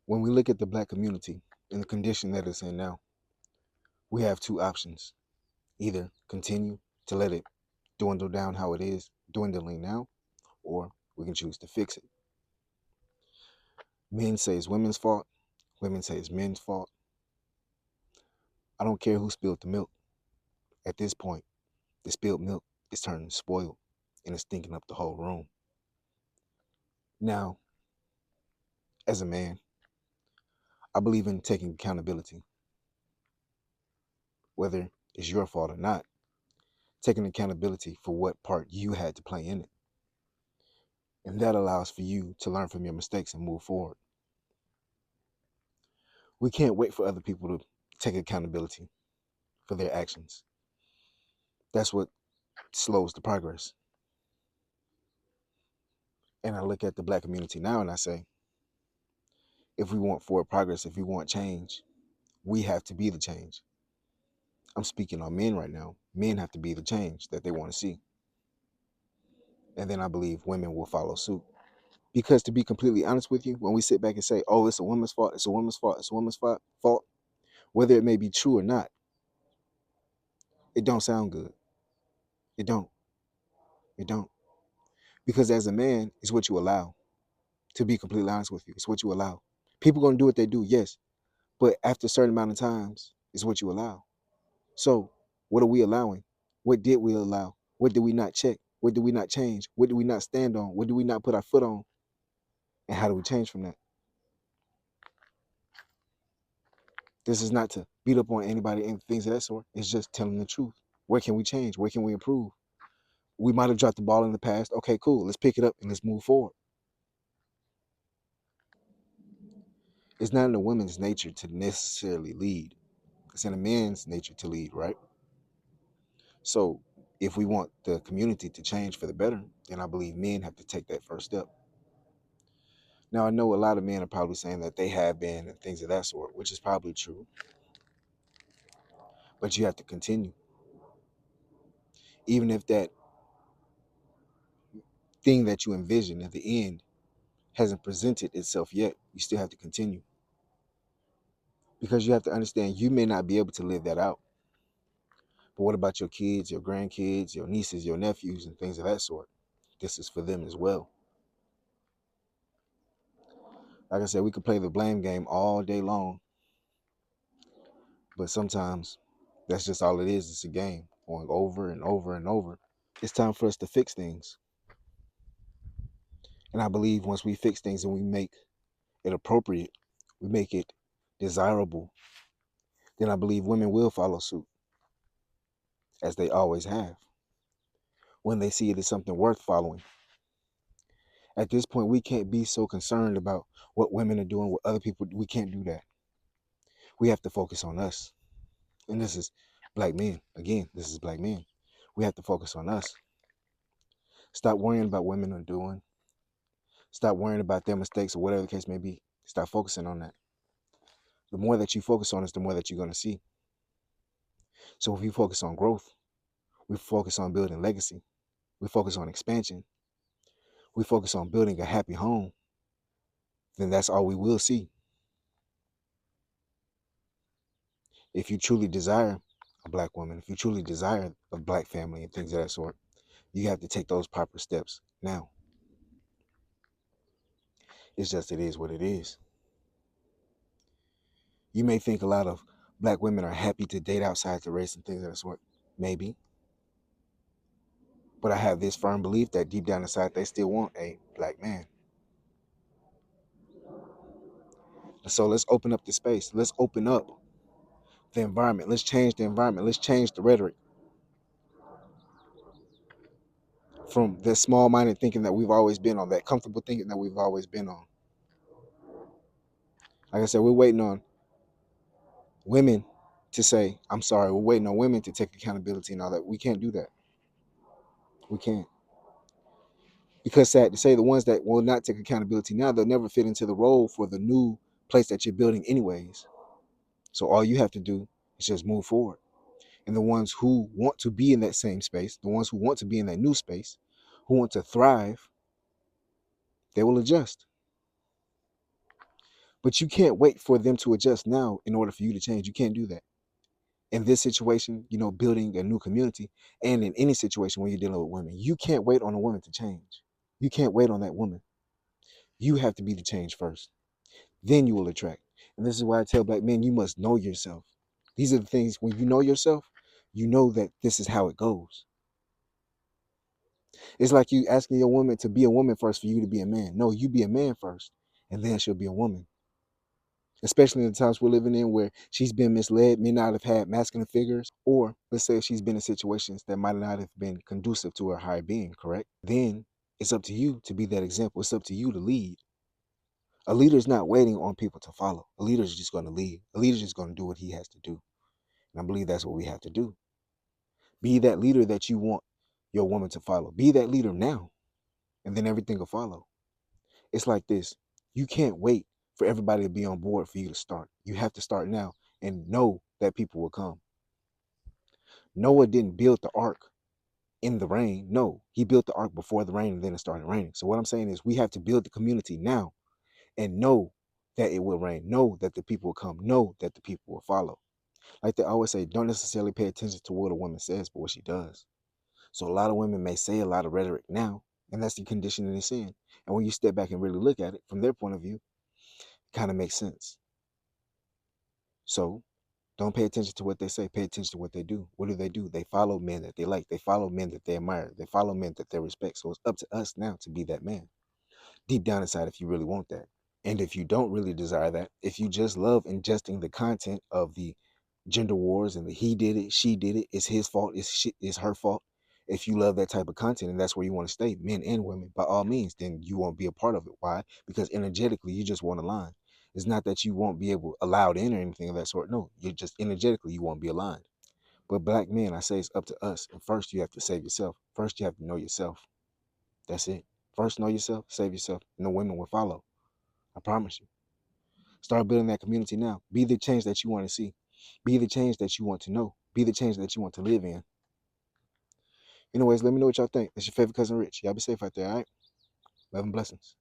When we look at the black community and the condition that it's in now, we have two options. Either continue to let it dwindle down how it is dwindling now, or we can choose to fix it. Men say it's women's fault, women say it's men's fault. I don't care who spilled the milk. At this point, the spilled milk is turning spoiled and it's stinking up the whole room. Now, as a man, I believe in taking accountability, whether it's your fault or not, taking accountability for what part you had to play in it. And that allows for you to learn from your mistakes and move forward. We can't wait for other people to take accountability for their actions. That's what slows the progress. And I look at the black community now and I say, if we want forward progress, if we want change, we have to be the change. I'm speaking on men right now. Men have to be the change that they want to see. And then I believe women will follow suit. Because to be completely honest with you, when we sit back and say, oh, it's a woman's fault, it's a woman's fault, it's a woman's fault, whether it may be true or not, it don't sound good. It don't. It don't. Because as a man, it's what you allow. To be completely honest with you, it's what you allow. People gonna do what they do, yes. But after a certain amount of times, it's what you allow. So what are we allowing? What did we allow? What did we not check? What did we not change? What did we not stand on? What did we not put our foot on? And how do we change from that? This is not to beat up on anybody and things of that sort. It's just telling the truth. Where can we change? Where can we improve? We might have dropped the ball in the past. Okay, cool. Let's pick it up and let's move forward. It's not in a woman's nature to necessarily lead. It's in a man's nature to lead, right? So if we want the community to change for the better, then I believe men have to take that first step. Now, I know a lot of men are probably saying that they have been and things of that sort, which is probably true, but you have to continue. Even if that thing that you envision at the end hasn't presented itself yet, you still have to continue. Because you have to understand you may not be able to live that out. But what about your kids, your grandkids, your nieces, your nephews, and things of that sort? This is for them as well. Like I said, we could play the blame game all day long, but sometimes that's just all it is. It's a game going over and over and over. It's time for us to fix things. And I believe once we fix things and we make it appropriate, we make it desirable, then I believe women will follow suit, as they always have, when they see it as something worth following. At this point, we can't be so concerned about what women are doing, what other people do. We can't do that. We have to focus on us. And this is black men. Again, this is black men. We have to focus on us. Stop worrying about what women are doing. Stop worrying about their mistakes or whatever the case may be. Stop focusing on that. The more that you focus on us, the more that you're going to see. So if we focus on growth, we focus on building legacy, we focus on expansion, we focus on building a happy home, then that's all we will see. If you truly desire a black woman, if you truly desire a black family and things of that sort, you have to take those proper steps now. It's just, it is what it is. You may think a lot of black women are happy to date outside the race and things of that sort. Maybe. But I have this firm belief that deep down inside, they still want a black man. So let's open up the space. Let's open up the environment. Let's change the environment. Let's change the rhetoric from the small-minded thinking that we've always been on, that comfortable thinking that we've always been on. Like I said, we're waiting on women to say, I'm sorry. We're waiting on women to take accountability and all that. We can't do that. We can't. Because sad to say, the ones that will not take accountability now, they'll never fit into the role for the new place that you're building anyways. So all you have to do is just move forward. And the ones who want to be in that same space, the ones who want to be in that new space, who want to thrive, they will adjust. But you can't wait for them to adjust now in order for you to change. You can't do that. In this situation, building a new community, and in any situation when you're dealing with women, you can't wait on a woman to change. You can't wait on that woman. You have to be the change first. Then you will attract. And this is why I tell black men, you must know yourself. These are the things, when you know yourself, you know that this is how it goes. It's like you asking your woman to be a woman first for you to be a man. No, you be a man first, and then she'll be a woman. Especially in the times we're living in where she's been misled, may not have had masculine figures, or let's say she's been in situations that might not have been conducive to her higher being, correct? Then it's up to you to be that example. It's up to you to lead. A leader is not waiting on people to follow. A leader is just going to lead. A leader is just going to do what he has to do. And I believe that's what we have to do. Be that leader that you want your woman to follow. Be that leader now, and then everything will follow. It's like this. You can't wait for everybody to be on board for you to start. You have to start now and know that people will come. Noah didn't build the ark in the rain. No, he built the ark before the rain and then it started raining. So what I'm saying is we have to build the community now and know that it will rain. Know that the people will come. Know that the people will follow. Like they always say, don't necessarily pay attention to what a woman says, but what she does. So a lot of women may say a lot of rhetoric now, and that's the conditioning it's in. And when you step back and really look at it from their point of view, it kind of makes sense. So don't pay attention to what they say. Pay attention to what they do. What do? They follow men that they like. They follow men that they admire. They follow men that they respect. So it's up to us now to be that man. Deep down inside, if you really want that. And if you don't really desire that, if you just love ingesting the content of the gender wars and the he did it, she did it, it's his fault, it's her fault. If you love that type of content and that's where you want to stay, men and women, by all means, then you won't be a part of it. Why? Because energetically, you just won't align. It's not that you won't be allowed in or anything of that sort. No, you're just energetically, you won't be aligned. But black men, I say it's up to us. And first, you have to save yourself. First, you have to know yourself. That's it. First, know yourself, save yourself, and the women will follow. I promise you. Start building that community now. Be the change that you want to see. Be the change that you want to know. Be the change that you want to live in. Anyways, let me know what y'all think. It's your favorite cousin Rich. Y'all be safe out there, all right? Love and blessings.